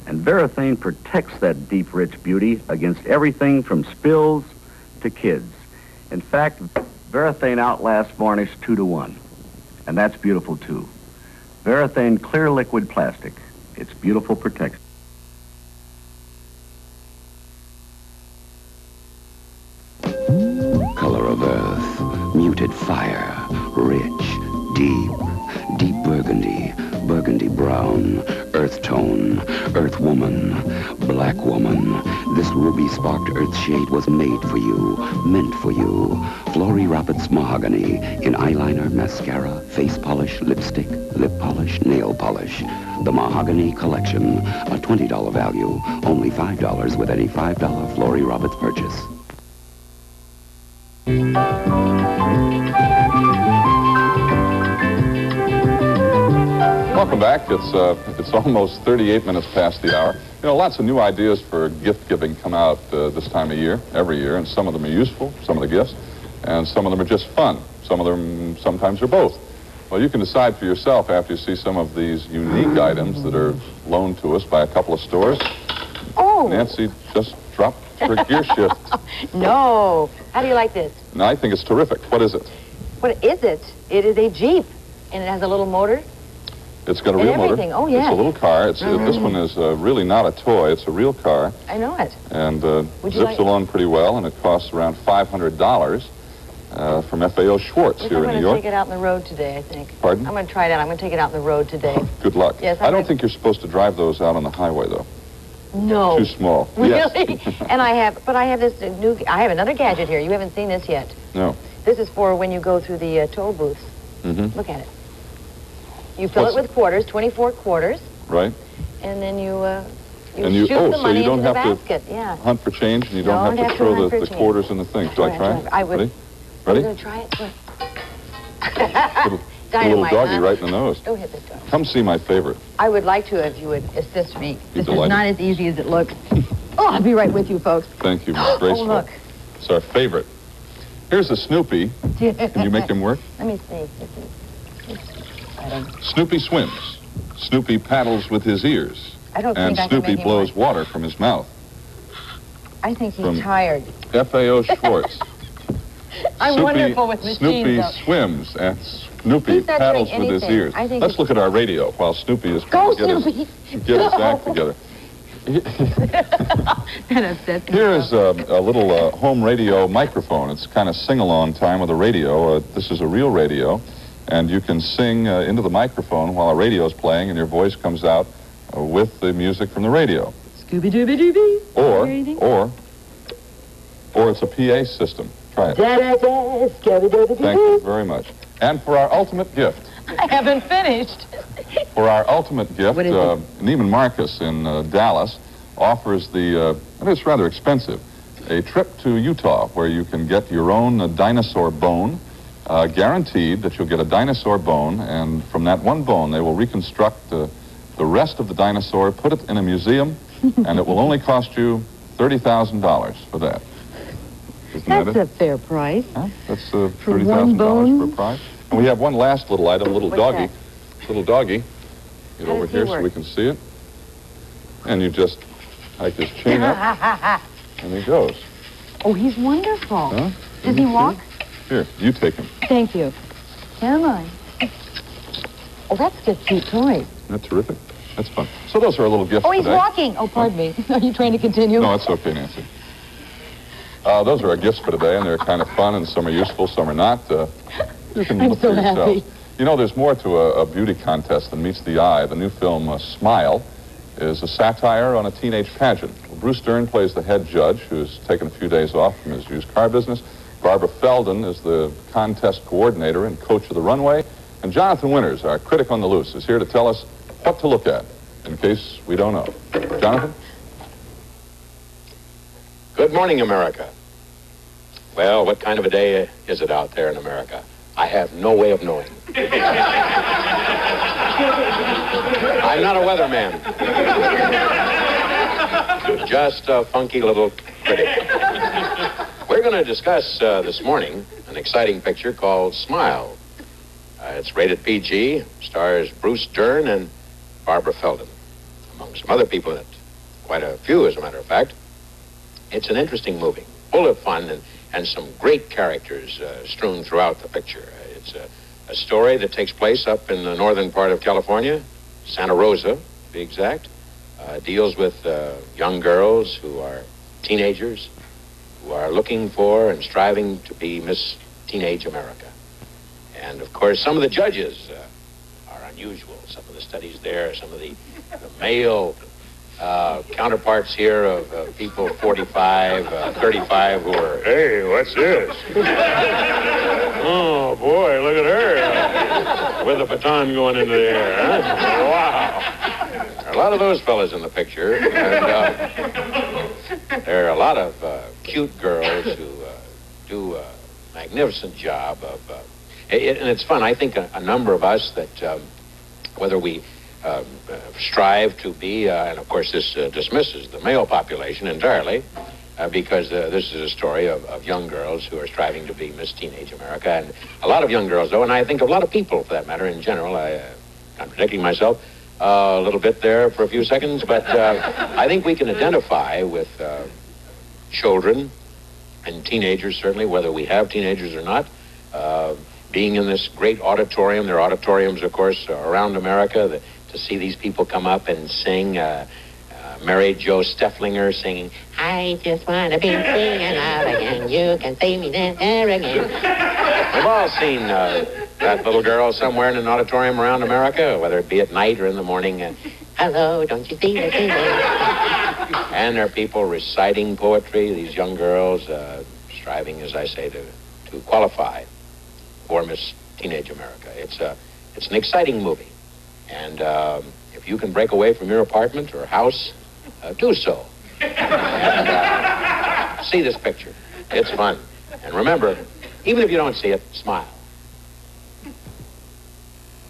And varathane protects that deep, rich beauty against everything from spills to kids. In fact, varathane outlasts varnish 2-to-1. And that's beautiful, too. Varathane clear liquid plastic. It's beautiful protection. Color of earth, muted fire, rich, deep burgundy, burgundy brown, earth tone, earth woman, black woman. This ruby sparked earth shade was made for you, meant for you. Flory Roberts Mahogany in eyeliner, mascara, face polish, lipstick, lip polish, nail polish. The Mahogany Collection, a $20 value, only $5 with any $5 Flory Roberts purchase. Welcome back. It's almost 38 minutes past the hour. You know, lots of new ideas for gift giving come out this time of year, every year, and some of them are useful, some of the gifts, and some of them are just fun. Some of them sometimes are both. Well, you can decide for yourself after you see some of these unique items that are loaned to us by a couple of stores. Oh! Nancy just dropped her gear shift. No. How do you like this? No, I think it's terrific. What is it? What is it? It is a Jeep, and it has a little motor. It's got a And real motor. everything. Oh, yeah. It's a little car. This one is really not a toy. It's a real car. I know it. And Would you zips like- along pretty well, and it costs around $500 from FAO Schwartz here in New I'm going York. to take it out in the road today, I think. Pardon? I'm going to try it out. I'm going to take it out in the road today. Good luck. Yes, I don't think you're supposed to drive those out on the highway, though. No. Too small. Really? Yes. And I have this I have another gadget here. You haven't seen this yet. No. This is for when you go through the toll booths. Mm-hmm. Look at it. You fill it with quarters, 24 quarters, Right? and then you And you- shoot oh, the so money you don't into the have to basket. Yeah. Hunt for change, and you don't Don't have have to to throw hunt for the change. quarters in the thing. Shall I try? I would. Ready? Are you Ready? going to try it? Go A little Dynamite, doggy huh? right in the nose. Don't hit this dog. Come see my favorite. I would like to if you would assist me. Be This is delighted. not as easy as it looks. Oh, I'll be right with you, folks. Thank you, Miss Graceful. Oh, look. It's our favorite. Here's a Snoopy. Can you make him work? Let me see. I don't, Snoopy swims. Snoopy paddles with his ears. I don't And think I can Snoopy make him blows work. water from his mouth. I think he's From- tired. FAO Schwartz. I'm wonderful with machines, Snoopy though. swims and Snoopy He's not paddles doing with his anything. ears. I think Let's it's- look at our radio while Snoopy is Go, trying to Snoopy! get his act together. That upsets me. Here is a little home radio microphone. It's kind of sing-along time with the radio. This is a real radio, and you can sing into the microphone while a radio is playing, and your voice comes out with the music from the radio. Scooby-Dooby-Dooby. Or it's a PA system. Try it. Scooby-Dooby-Dooby. Thank you very much. And for our ultimate gift, I haven't finished. Neiman Marcus in Dallas offers and it's rather expensive, a trip to Utah where you can get your own dinosaur bone, guaranteed that you'll get a dinosaur bone, and from that one bone they will reconstruct the rest of the dinosaur, put it in a museum, and it will only cost you $30,000 for that. Isn't that That's it? a fair price. Huh? That's one $30,000 bone? for a price. And we have one last little item, a little What's doggy. that? Little doggy. Get How over does he here so work? we can see it. And you just hike his chain up, and he goes. Oh, he's wonderful. Huh? Does he walk? Here, you take him. Thank you. Come on. Oh, that's a cute toy. Isn't that terrific? That's fun. So those are a little gift Oh, he's today. walking. Oh, pardon me. Are you trying to continue? No, it's okay, Nancy. Those are our gifts for today, and they're kind of fun, and some are useful, some are not. You can I'm look so for yourself. happy. You know, there's more to a beauty contest than meets the eye. The new film, Smile, is a satire on a teenage pageant. Well, Bruce Dern plays the head judge, who's taken a few days off from his used car business. Barbara Feldon is the contest coordinator and coach of the runway. And Jonathan Winters, our critic on the loose, is here to tell us what to look at, in case we don't know. Jonathan? Good morning, America. Well, what kind of a day is it out there in America? I have no way of knowing. I'm not a weatherman. Just a funky little critic. We're going to discuss this morning an exciting picture called Smile. It's rated PG, stars Bruce Dern and Barbara Feldon, among some other people in it. Quite a few, as a matter of fact. It's an interesting movie, full of fun and some great characters strewn throughout the picture. It's a story that takes place up in the northern part of California, Santa Rosa, to be exact. Deals with young girls who are teenagers, who are looking for and striving to be Miss Teenage America. And, of course, some of the judges are unusual. Some of the studies there, some of the male counterparts here of people 45, 35 who are, hey, what's this? Oh, boy, look at her. With a baton going into the air, huh? Wow. There are a lot of those fellas in the picture. And there are a lot of cute girls who do a magnificent job of... and it's fun. I think a number of us that, whether we strive to be, and of course this dismisses the male population entirely, because this is a story of young girls who are striving to be Miss Teenage America, and a lot of young girls, though, and I think a lot of people, for that matter, in general. Contradicting myself a little bit there for a few seconds, but I think we can identify with children and teenagers, certainly, whether we have teenagers or not, being in this great auditorium. There are auditoriums, of course, around America, to see these people come up and sing. Mary Jo Stefflinger singing, I just want to be free and love again. You can see me there again. We've all seen that little girl somewhere in an auditorium around America, whether it be at night or in the morning. Hello, don't you see me? And there are people reciting poetry, these young girls striving, as I say, to qualify for Miss Teenage America. It's an exciting movie. And if you can break away from your apartment or house, do so. And, see this picture. It's fun. And remember, even if you don't see it, smile.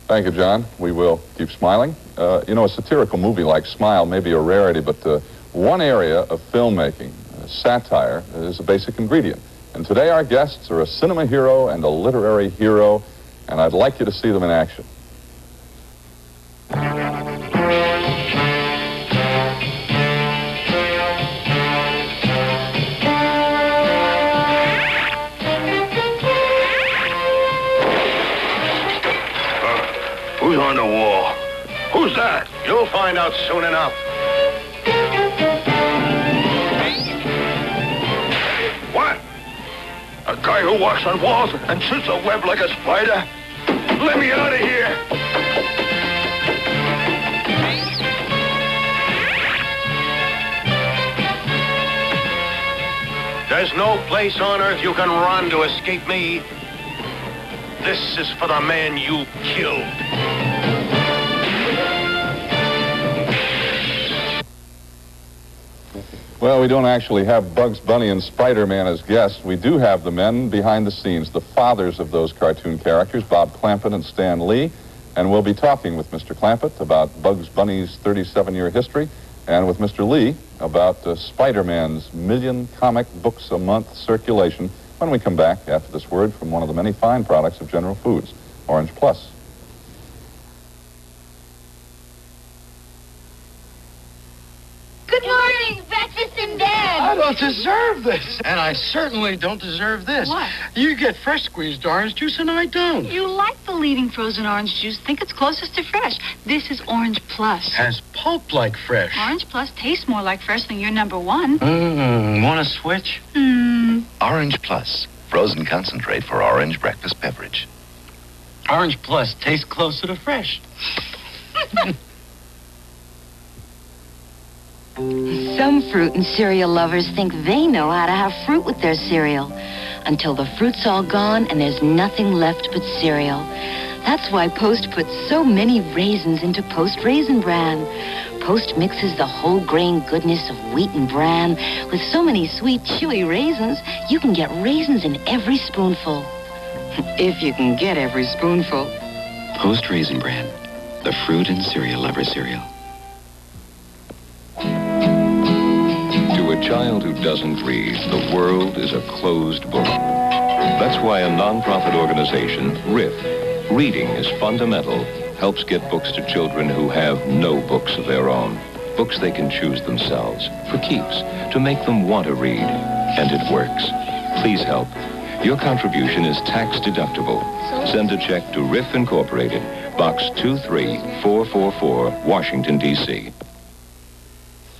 Thank you, John. We will keep smiling. You know, a satirical movie like Smile may be a rarity, but one area of filmmaking, satire, is a basic ingredient. And today our guests are a cinema hero and a literary hero, and I'd like you to see them in action. the wall. Who's that? You'll find out soon enough. What? A guy who walks on walls and shoots a web like a spider? Let me out of here! There's no place on earth you can run to escape me. This is for the man you killed. Well, we don't actually have Bugs Bunny and Spider-Man as guests. We do have the men behind the scenes, the fathers of those cartoon characters, Bob Clampett and Stan Lee. And we'll be talking with Mr. Clampett about Bugs Bunny's 37-year history, and with Mr. Lee about Spider-Man's million comic books a month circulation when we come back after this word from one of the many fine products of General Foods, Orange Plus. Good morning, breakfast in bed. I don't deserve this. And I certainly don't deserve this. What? You get fresh squeezed orange juice and I don't. You like the leading frozen orange juice. Think it's closest to fresh. This is Orange Plus. Has pulp like fresh. Orange Plus tastes more like fresh than your number one. Want to switch? Orange Plus, frozen concentrate for orange breakfast beverage. Orange Plus tastes closer to fresh. Some fruit and cereal lovers think they know how to have fruit with their cereal until the fruit's all gone and there's nothing left but cereal. That's why Post puts so many raisins into Post Raisin Bran. Post mixes the whole grain goodness of wheat and bran with so many sweet, chewy raisins, you can get raisins in every spoonful. If you can get every spoonful. Post Raisin Bran, the fruit and cereal lover cereal. To a child who doesn't read, the world is a closed book. That's why a non-profit organization, RIF, Reading is Fundamental, helps get books to children who have no books of their own. Books they can choose themselves, for keeps, to make them want to read. And it works. Please help. Your contribution is tax deductible. Send a check to RIF Incorporated, Box 23444, Washington, D.C.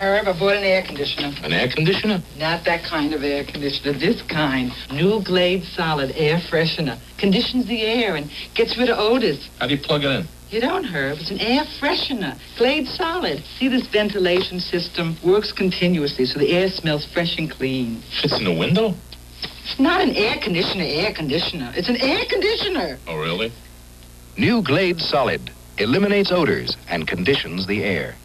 Herb, I bought an air conditioner. An air conditioner? Not that kind of air conditioner, this kind. New Glade Solid Air Freshener. Conditions the air and gets rid of odors. How do you plug it in? You don't, Herb. It's an air freshener. Glade Solid. See, this ventilation system works continuously, so the air smells fresh and clean. Fits in the window? It's not an air conditioner. It's an air conditioner. Oh, really? New Glade Solid eliminates odors and conditions the air.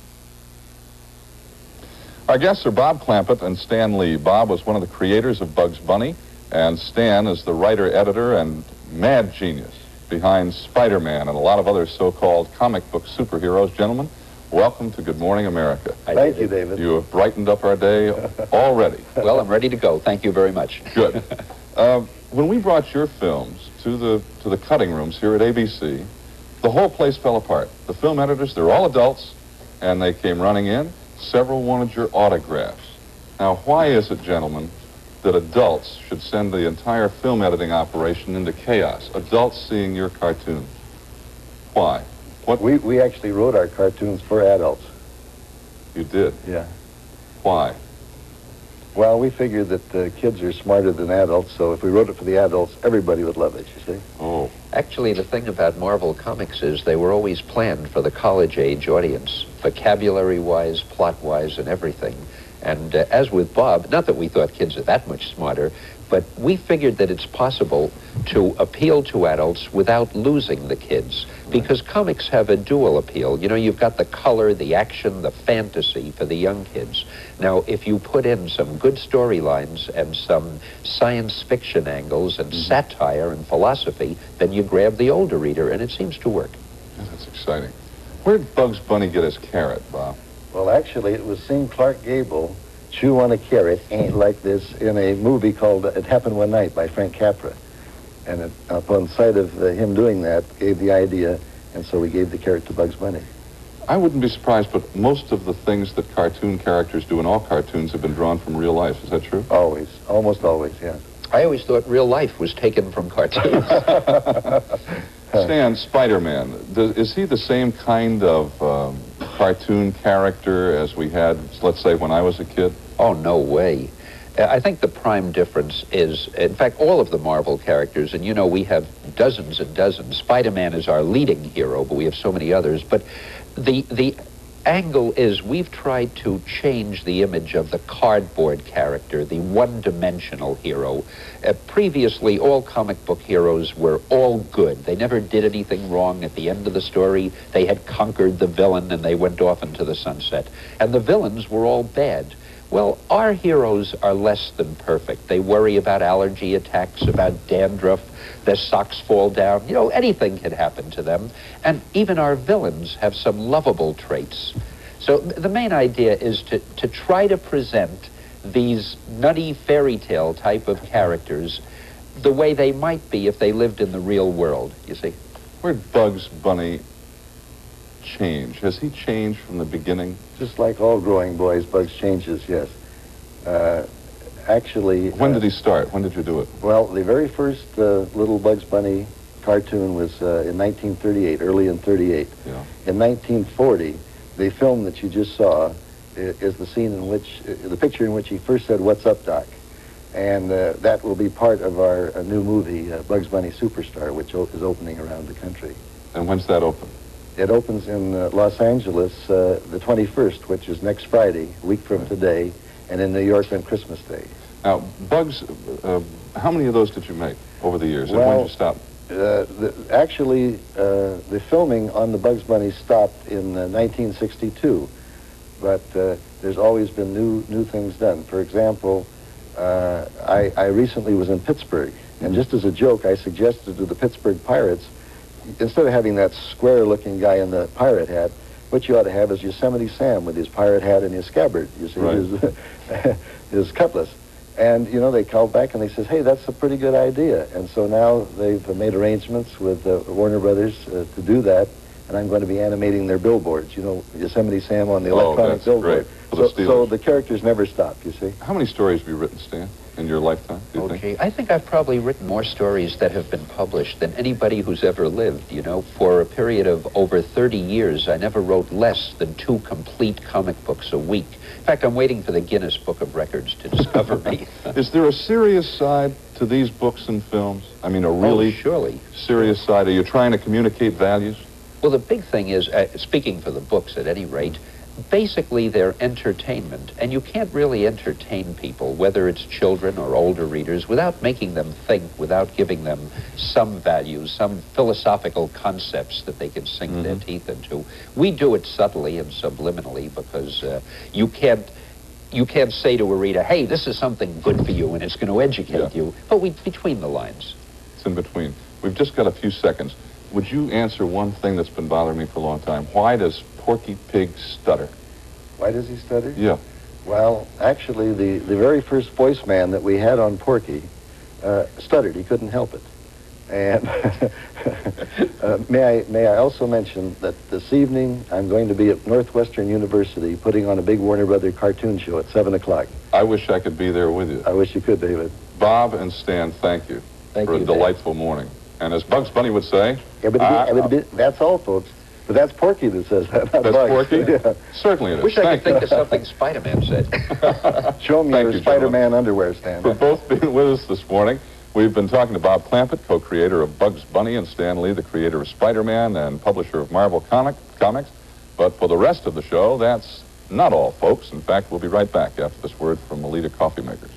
Our guests are Bob Clampett and Stan Lee. Bob was one of the creators of Bugs Bunny, and Stan is the writer-editor and mad genius behind Spider-Man and a lot of other so-called comic book superheroes. Gentlemen, welcome to Good Morning, America. Thank you, David. You have brightened up our day already. Well, I'm ready to go. Thank you very much. Good. When we brought your films to the cutting rooms here at ABC, the whole place fell apart. The film editors, they're all adults, and they came running in. Several wanted your autographs. Now, why is it, gentlemen, that adults should send the entire film editing operation into chaos? Adults seeing your cartoons. Why? What? We actually wrote our cartoons for adults. You did? Yeah. Why? Well, we figured that kids are smarter than adults, so if we wrote it for the adults, everybody would love it, you see? Oh. Actually, the thing about Marvel Comics is they were always planned for the college-age audience, vocabulary-wise, plot-wise, and everything. And as with Bob, not that we thought kids are that much smarter, but we figured that it's possible to appeal to adults without losing the kids, because comics have a dual appeal. You know, you've got the color, the action, the fantasy for the young kids. Now, if you put in some good storylines and some science fiction angles and satire and philosophy, then you grab the older reader, and it seems to work. Yeah, that's exciting. Where'd Bugs Bunny get his carrot, Bob? Well, actually, it was seeing Clark Gable chew on a carrot like this in a movie called It Happened One Night by Frank Capra. And upon sight of him doing that, gave the idea, and so we gave the carrot to Bugs Bunny. I wouldn't be surprised, but most of the things that cartoon characters do in all cartoons have been drawn from real life. Is that true? Always. Almost always, yeah. I always thought real life was taken from cartoons. Stan, Spider-Man, is he the same kind of cartoon character as we had, let's say, when I was a kid? Oh, no way. I think the prime difference is, in fact, all of the Marvel characters, and you know we have dozens and dozens. Spider-Man is our leading hero, but we have so many others. But the angle is we've tried to change the image of the cardboard character, the one-dimensional hero. Previously, all comic book heroes were all good. They never did anything wrong. At the end of the story, they had conquered the villain and they went off into the sunset. And the villains were all bad. Well, our heroes are less than perfect. They worry about allergy attacks, about dandruff, their socks fall down. You know, anything can happen to them. And even our villains have some lovable traits. So the main idea is to try to present these nutty fairy tale type of characters the way they might be if they lived in the real world, you see. Where'd Bugs Bunny change? Has he changed from the beginning? Just like all growing boys, Bugs changes, yes. Actually... When did he start? When did you do it? Well, the very first little Bugs Bunny cartoon was in 1938, early in 38. Yeah. In 1940, the film that you just saw is the scene in which, the picture in which he first said, "What's up, Doc?" And that will be part of our new movie, Bugs Bunny Superstar, which is opening around the country. And when's that open? It opens in Los Angeles the 21st, which is next Friday, a week from today, and in New York on Christmas Day. Now, Bugs, how many of those did you make over the years? And when did you stop? Actually, the filming on the Bugs Bunny stopped in 1962, but there's always been new things done. For example, I recently was in Pittsburgh, and just as a joke, I suggested to the Pittsburgh Pirates, instead of having that square-looking guy in the pirate hat, what you ought to have is Yosemite Sam with his pirate hat and his scabbard, you see, right. his cutlass. And, you know, they called back and they said, hey, that's a pretty good idea. And so now they've made arrangements with Warner Brothers to do that, and I'm going to be animating their billboards, you know, Yosemite Sam on the electronic billboard. So the characters never stop, you see. How many stories have you written, Stan, in your lifetime, do you think? I think I've probably written more stories that have been published than anybody who's ever lived, you know. For a period of over 30 years, I never wrote less than 2 complete comic books a week. In fact, I'm waiting for the Guinness Book of Records to discover me. Is there a serious side to these books and films? I mean, a really surely serious side? Are you trying to communicate values? Well, the big thing is, speaking for the books at any rate, basically they're entertainment, and you can't really entertain people, whether it's children or older readers, without making them think, without giving them some values, some philosophical concepts that they can sink their teeth into. We do it subtly and subliminally because you can't say to a reader, hey, this is something good for you and it's going to educate you, but between the lines. It's in between. We've just got a few seconds. Would you answer one thing that's been bothering me for a long time? Why does Porky Pig stutter? Why does he stutter? Yeah. Well, actually, the very first voice man that we had on Porky stuttered. He couldn't help it. And may I also mention that this evening I'm going to be at Northwestern University putting on a big Warner Brothers cartoon show at 7 o'clock. I wish I could be there with you. I wish you could, David. Bob and Stan, thank you for a delightful morning. And as Bugs Bunny would say... that's all, folks. But that's Porky that says that, not That's Bugs. Porky? Yeah. Certainly it is. Wish I could think of something Spider-Man said. Show me your Spider-Man underwear, Stan. For both being with us this morning. We've been talking to Bob Clampett, co-creator of Bugs Bunny, and Stan Lee, the creator of Spider-Man and publisher of Marvel Comics. But for the rest of the show, that's not all, folks. In fact, we'll be right back after this word from Melita Coffee Makers.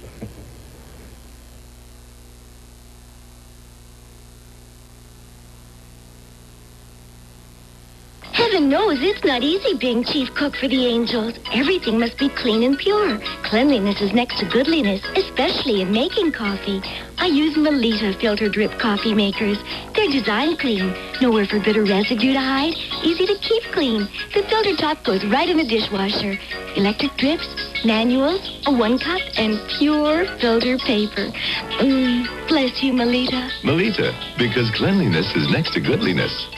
Heaven knows it's not easy being chief cook for the Angels. Everything must be clean and pure. Cleanliness is next to goodliness, especially in making coffee. I use Melita filter drip coffee makers. They're designed clean. Nowhere for bitter residue to hide. Easy to keep clean. The filter top goes right in the dishwasher. Electric drips, manuals, a 1 cup, and pure filter paper. Bless you, Melita. Melita, because cleanliness is next to goodliness.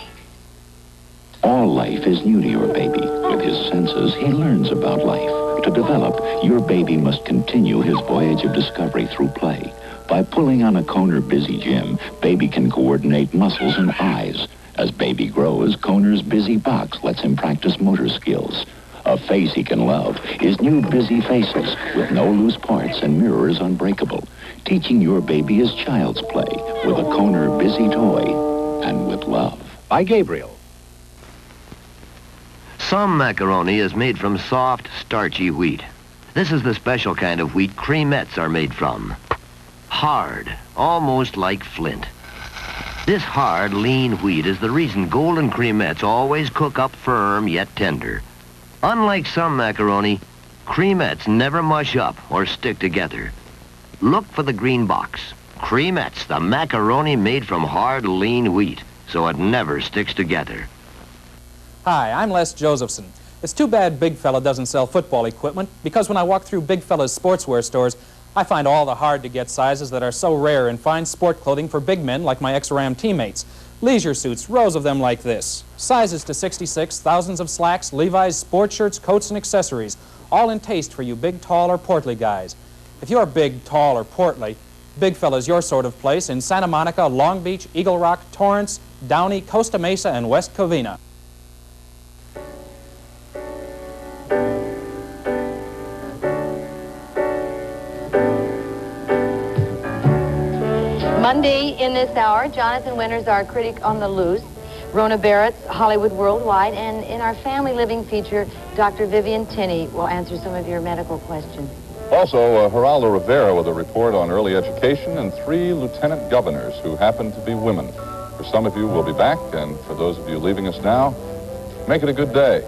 All life is new to your baby. With his senses, he learns about life. To develop, your baby must continue his voyage of discovery through play. By pulling on a Koner Busy Gym, baby can coordinate muscles and eyes. As baby grows, Koner's Busy Box lets him practice motor skills. A face he can love is new Busy Faces with no loose parts and mirrors unbreakable. Teaching your baby is child's play with a Koner Busy toy and with love. By Gabriel. Some macaroni is made from soft, starchy wheat. This is the special kind of wheat cremettes are made from. Hard, almost like flint. This hard, lean wheat is the reason golden cremettes always cook up firm yet tender. Unlike some macaroni, cremettes never mush up or stick together. Look for the green box. Cremettes, the macaroni made from hard, lean wheat, so it never sticks together. Hi, I'm Les Josephson. It's too bad Big Fella doesn't sell football equipment, because when I walk through Big Fella's sportswear stores, I find all the hard-to-get sizes that are so rare in fine sport clothing for big men like my ex-Ram teammates. Leisure suits, rows of them like this. Sizes to 66, thousands of slacks, Levi's, sports shirts, coats, and accessories, all in taste for you big, tall, or portly guys. If you're big, tall, or portly, Big Fella's your sort of place in Santa Monica, Long Beach, Eagle Rock, Torrance, Downey, Costa Mesa, and West Covina. Monday in this hour, Jonathan Winters, our critic on the loose, Rona Barrett's Hollywood Worldwide, and in our family living feature, Dr. Vivian Tinney will answer some of your medical questions. Also, Geraldo Rivera with a report on early education and 3 lieutenant governors who happen to be women. For some of you, we'll be back, and for those of you leaving us now, make it a good day.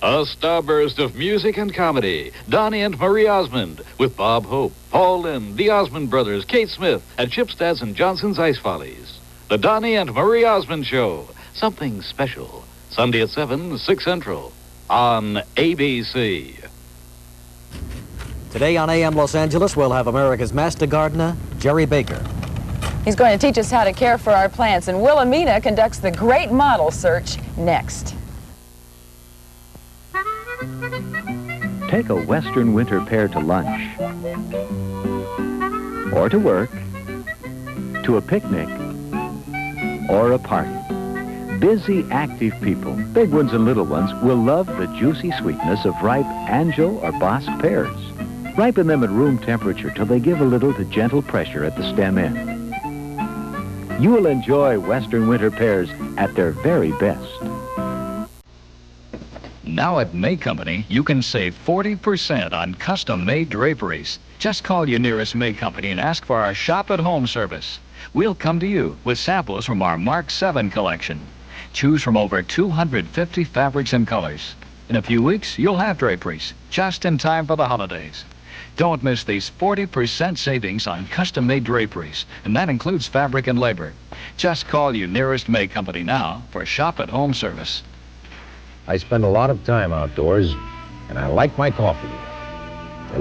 A starburst of music and comedy. Donnie and Marie Osmond with Bob Hope, Paul Lynde, the Osmond Brothers, Kate Smith, and Chip Stats and Johnson's Ice Follies. The Donnie and Marie Osmond Show. Something special. Sunday at 7, 6 Central on ABC. Today on AM Los Angeles, we'll have America's master gardener, Jerry Baker. He's going to teach us how to care for our plants, and Wilhelmina conducts the great model search next. Take a Western winter pear to lunch, or to work, to a picnic, or a party. Busy, active people, big ones and little ones, will love the juicy sweetness of ripe Angel or Bosc pears. Ripen them at room temperature till they give a little to gentle pressure at the stem end. You will enjoy Western winter pears at their very best. Now at May Company, you can save 40% on custom-made draperies. Just call your nearest May Company and ask for our shop-at-home service. We'll come to you with samples from our Mark 7 collection. Choose from over 250 fabrics and colors. In a few weeks, you'll have draperies, just in time for the holidays. Don't miss these 40% savings on custom-made draperies, and that includes fabric and labor. Just call your nearest May Company now for shop-at-home service. I spend a lot of time outdoors, and I like my coffee.